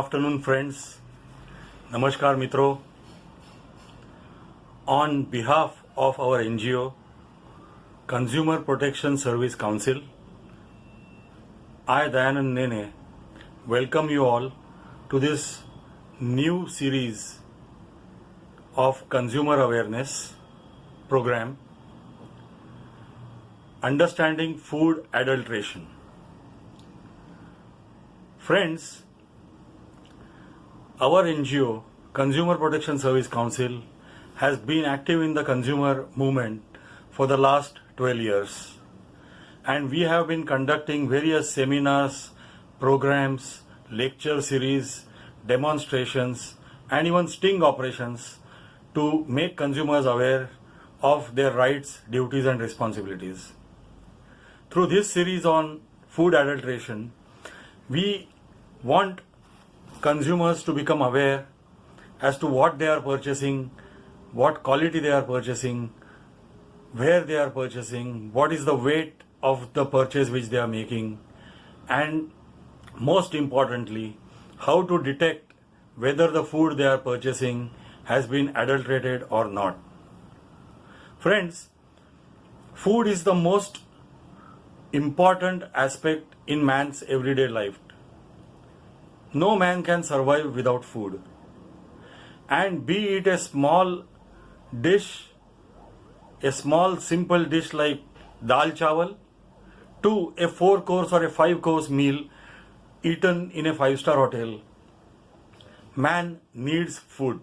afternoon, friends. Namaskar, Mitro. On behalf of our NGO, Consumer Protection Service Council, I, Dayanand Nene, welcome you all to this new series of consumer awareness program, Understanding Food Adulteration. Friends, our NGO, Consumer Protection Service Council, has been active in the consumer movement for the last 12 years. And we have been conducting various seminars, programs, lecture series, demonstrations, and even sting operations to make consumers aware of their rights, duties, and responsibilities. Through this series on food adulteration, we want consumers to become aware as to what they are purchasing, what quality they are purchasing, where they are purchasing, what is the weight of the purchase which they are making, and most importantly, how to detect whether the food they are purchasing has been adulterated or not. Friends, food is the most important aspect in man's everyday life. No man can survive without food. And be it a small dish, a small simple dish like dal chawal, to a 4-course or a 5-course meal eaten in a 5-star hotel, man needs food.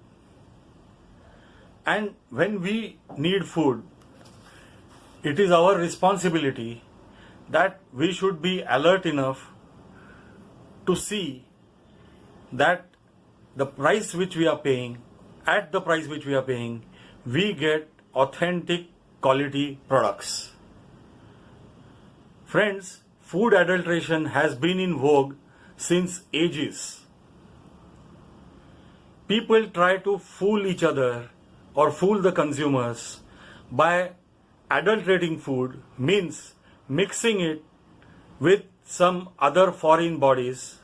And when we need food, it is our responsibility that we should be alert enough to see that the price which we are paying, at the price which we are paying, we get authentic quality products. Friends, food adulteration has been in vogue since ages. People try to fool each other or fool the consumers by adulterating food, means mixing it with some other foreign bodies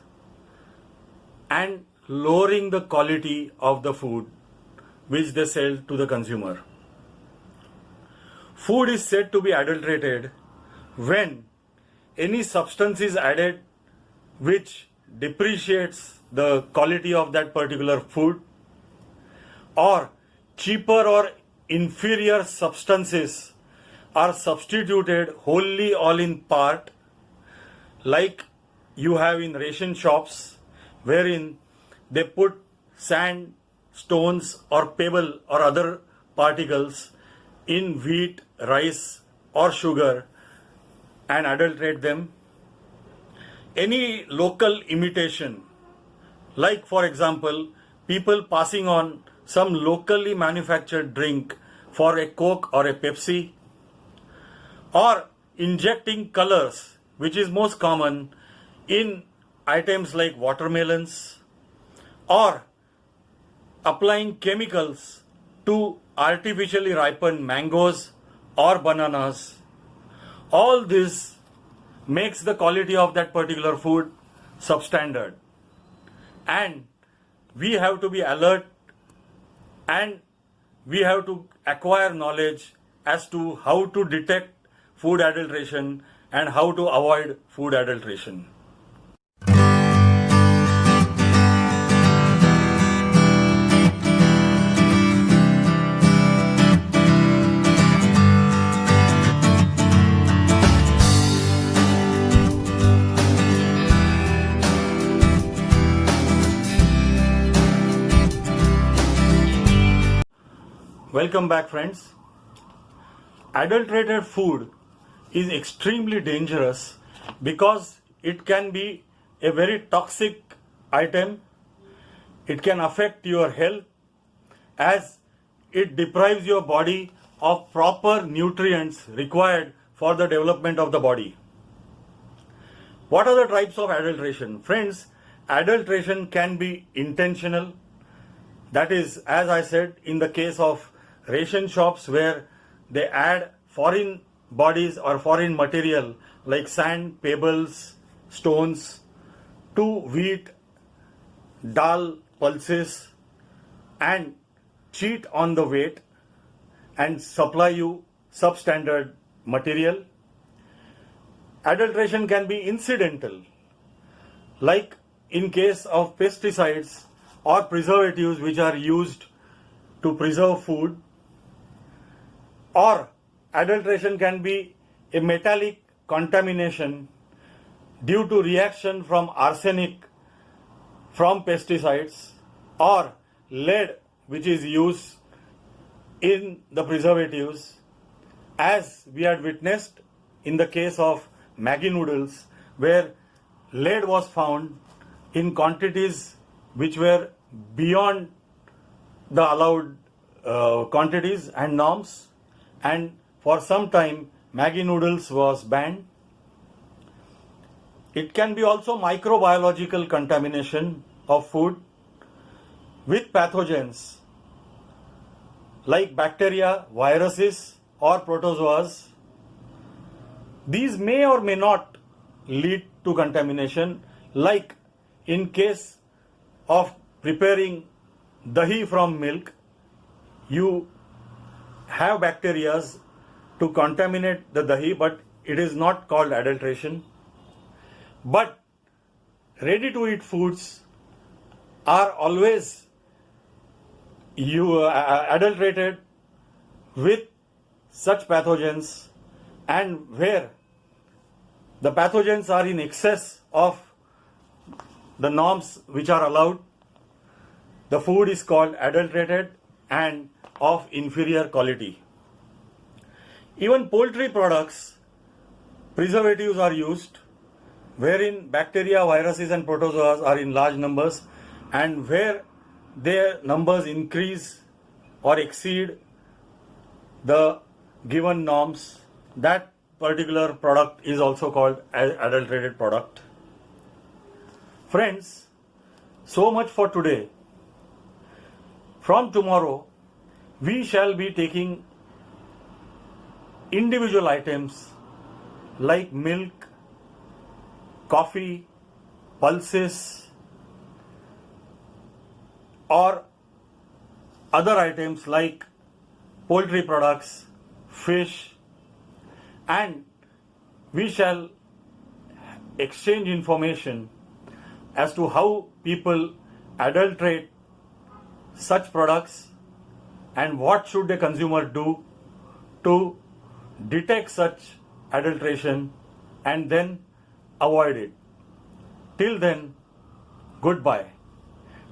and lowering the quality of the food which they sell to the consumer. Food is said to be adulterated when any substance is added which depreciates the quality of that particular food, or cheaper or inferior substances are substituted wholly or in part, like you have in ration shops, wherein they put sand, stones or pebble or other particles in wheat, rice or sugar and adulterate them. Any local imitation, like for example, people passing on some locally manufactured drink for a Coke or a Pepsi, or injecting colors, which is most common in items like watermelons, or applying chemicals to artificially ripen mangoes or bananas. All this makes the quality of that particular food substandard. And we have to be alert and we have to acquire knowledge as to how to detect food adulteration and how to avoid food adulteration. Welcome back, friends. Adulterated food is extremely dangerous because it can be a very toxic item. It can affect your health as it deprives your body of proper nutrients required for the development of the body. What are the types of adulteration? Friends, adulteration can be intentional. That is, as I said, in the case of ration shops where they add foreign bodies or foreign material like sand, pebbles, stones to wheat, dal, pulses and cheat on the weight and supply you substandard material. Adulteration can be incidental, like in case of pesticides or preservatives which are used to preserve food, or adulteration can be a metallic contamination due to reaction from arsenic from pesticides, or lead which is used in the preservatives, as we had witnessed in the case of Maggi noodles, where lead was found in quantities which were beyond the allowed quantities and norms, and for some time Maggi noodles was banned. It can be also microbiological contamination of food with pathogens like bacteria, viruses or protozoas. These may or may not lead to contamination, like in case of preparing dahi from milk, you have bacteria to contaminate the dahi, but it is not called adulteration. But ready to eat foods are always adulterated with such pathogens, and where the pathogens are in excess of the norms which are allowed, the food is called adulterated and of inferior quality. Even poultry products, preservatives are used, wherein bacteria, viruses and protozoas are in large numbers, and where their numbers increase or exceed the given norms, that particular product is also called adulterated product. Friends, so much for today. From tomorrow, we shall be taking individual items like milk, coffee, pulses, or other items like poultry products, fish, and we shall exchange information as to how people adulterate such products and what should a consumer do to detect such adulteration and then avoid it. Till then, goodbye.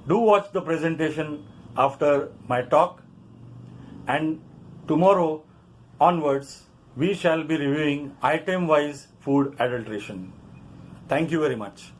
Do watch the presentation after my talk, and tomorrow onwards we shall be reviewing item-wise food adulteration. Thank you very much.